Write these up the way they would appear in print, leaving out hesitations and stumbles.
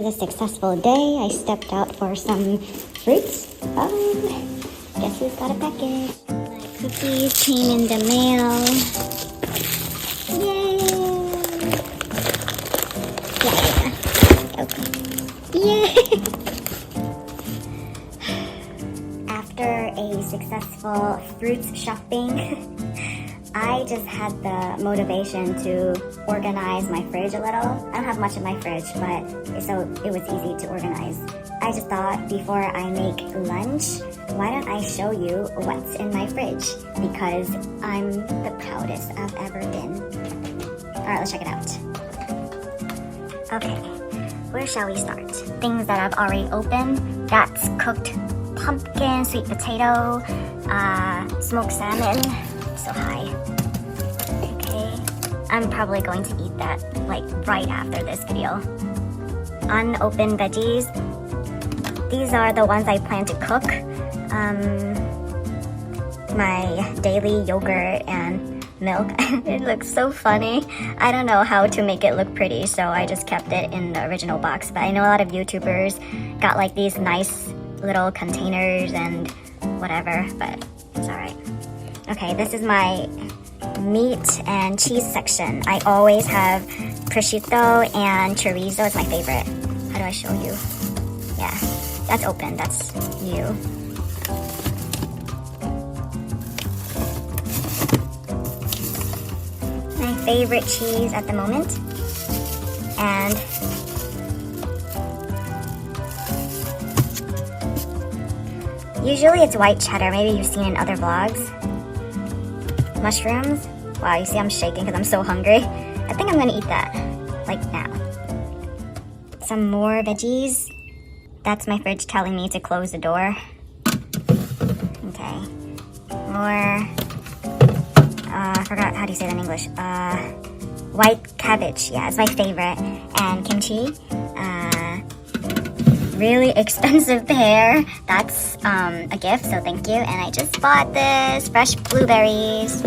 It was a successful day. I stepped out for some fruits. Guess who's got a package? My cookies came in the mail. Yay! Yeah. Okay. Yay! After a successful fruits shopping, I just had the motivation to organize my fridge a little. I don't have much in my fridge, but so it was easy to organize. I just thought before I make lunch, why don't I show you what's in my fridge? Because I'm the proudest I've ever been. Alright, let's check it out. Okay, where shall we start? Things that I've already opened. That's cooked pumpkin, sweet potato, smoked salmon. So high. Okay, I'm probably going to eat that like right after this video. Unopened veggies. These are the ones I plan to cook. My daily yogurt and milk. It looks so funny. I don't know how to make it look pretty, so I just kept it in the original box. But I know a lot of YouTubers got like these nice little containers and whatever, but it's alright. Okay, this is my meat and cheese section. I always have prosciutto and chorizo. It's my favorite. How do I show you? Yeah, that's open. That's new. My favorite cheese at the moment. And usually it's white cheddar. Maybe you've seen in other vlogs. Mushrooms. Wow, you see I'm shaking because I'm so hungry. I think I'm gonna eat that, like now. Some more veggies. That's my fridge telling me to close the door. Okay. More, I forgot how do you say that in English. White cabbage, yeah, it's my favorite. And kimchi. Really expensive pear. That's a gift, so thank you. And I just bought this fresh blueberries.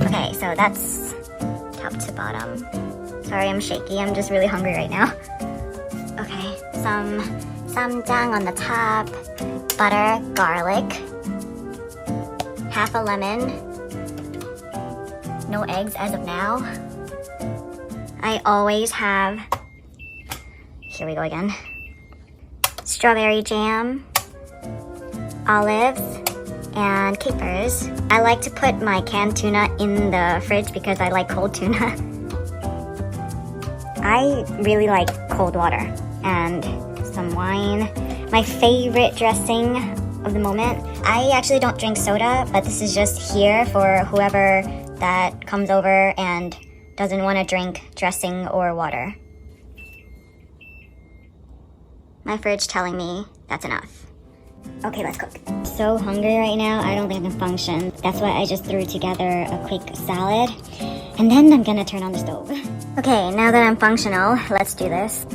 Okay, so that's top to bottom. Sorry, I'm shaky. I'm just really hungry right now. Okay, some samjang on the top, butter, garlic, half a lemon. No eggs as of now. I always have. Here we go again. Strawberry jam, olives, and capers. I like to put my canned tuna in the fridge because I like cold tuna. I really like cold water and some wine. My favorite dressing of the moment. I actually don't drink soda, but this is just here for whoever that comes over and doesn't want to drink dressing or water. My fridge telling me that's enough. Okay, let's cook. So hungry right now, I don't think I can function. That's why I just threw together a quick salad. And then I'm gonna turn on the stove. Okay, now that I'm functional, let's do this.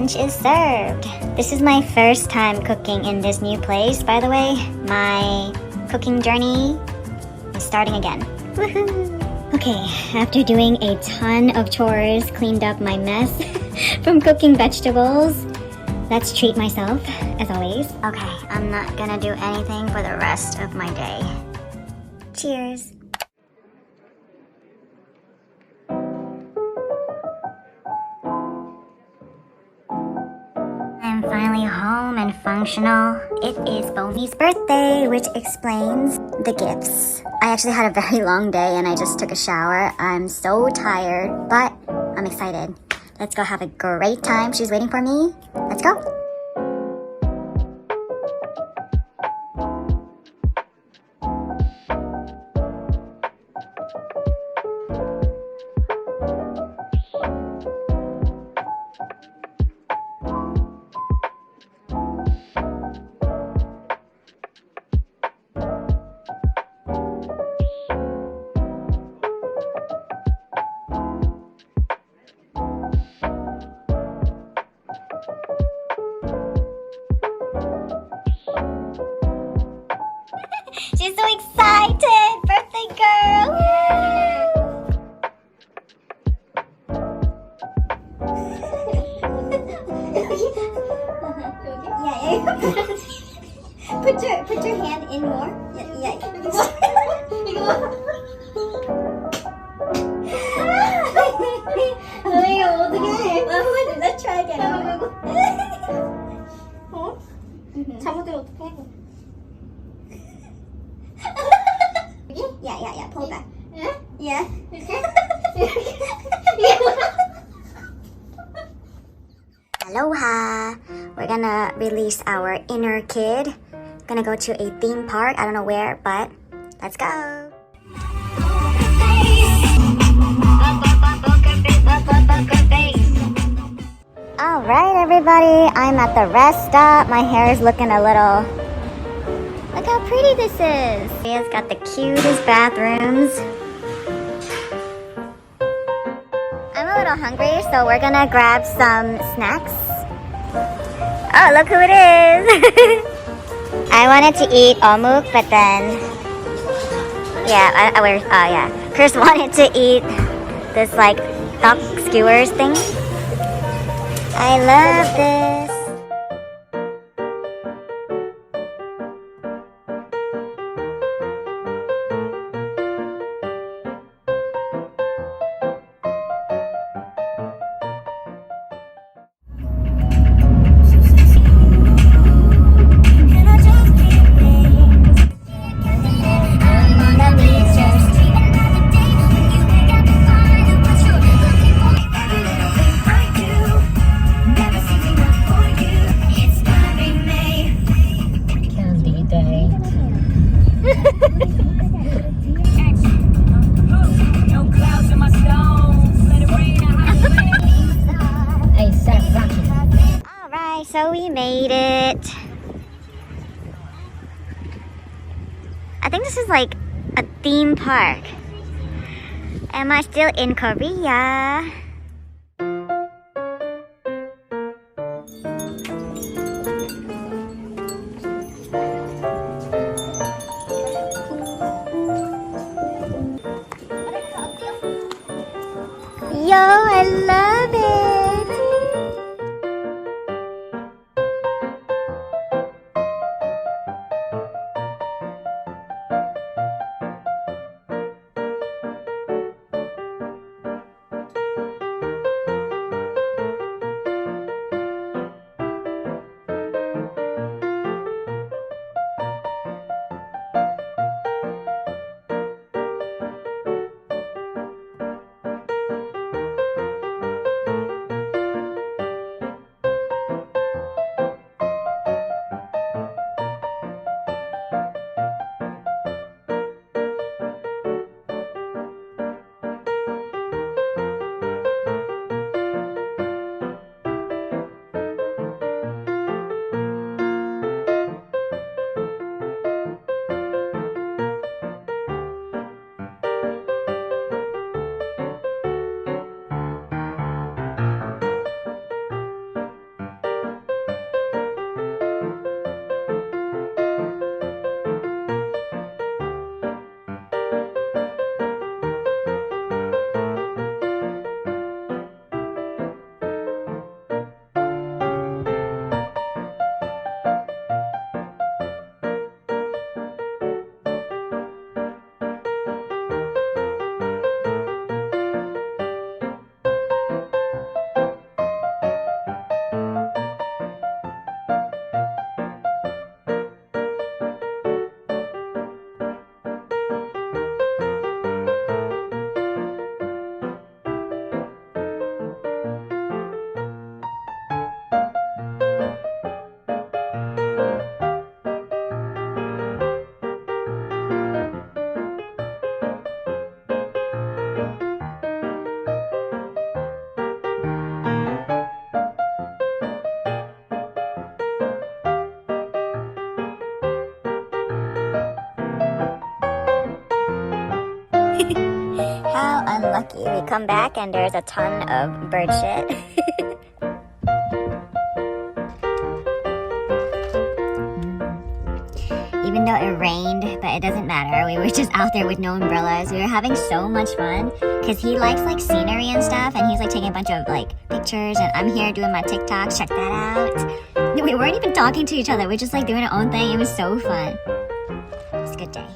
lunch is served. This is my first time cooking in this new place, by the way. My cooking journey is starting again. Woohoo! Okay, after doing a ton of chores, cleaned up my mess from cooking vegetables, let's treat myself, as always. Okay, I'm not gonna do anything for the rest of my day. Cheers! I'm finally home and functional. It is Bonnie's birthday, which explains the gifts. I actually had a very long day and I just took a shower. I'm so tired, but I'm excited. Let's go have a great time. She's waiting for me. Let's go. She's so excited! Birthday girl! Yeah. Put your hand in more. Yeah. Let's try again. 잘못되면 어떡해? Yeah. Pull back. Yeah. Aloha. We're gonna release our inner kid. Gonna go to a theme park. I don't know where, but let's go. Alright everybody, I'm at the rest stop. My hair is looking a little... Look how pretty this is. It's got the cutest bathrooms. I'm a little hungry, so we're gonna grab some snacks. Oh, look who it is! I wanted to eat omuk, but then... Chris wanted to eat this like duck skewers thing. I love this. So we made it. I think this is like a theme park. Am I still in Korea? Yo, I love it. unlucky. We come back and there's a ton of bird shit. Even though it rained, but it doesn't matter. We were just out there with no umbrellas. We were having so much fun because he likes like scenery and stuff, and he's like taking a bunch of like pictures, and I'm here doing my TikToks. Check that out. We weren't even talking to each other. We're just like doing our own thing. It was so fun. It's a good day.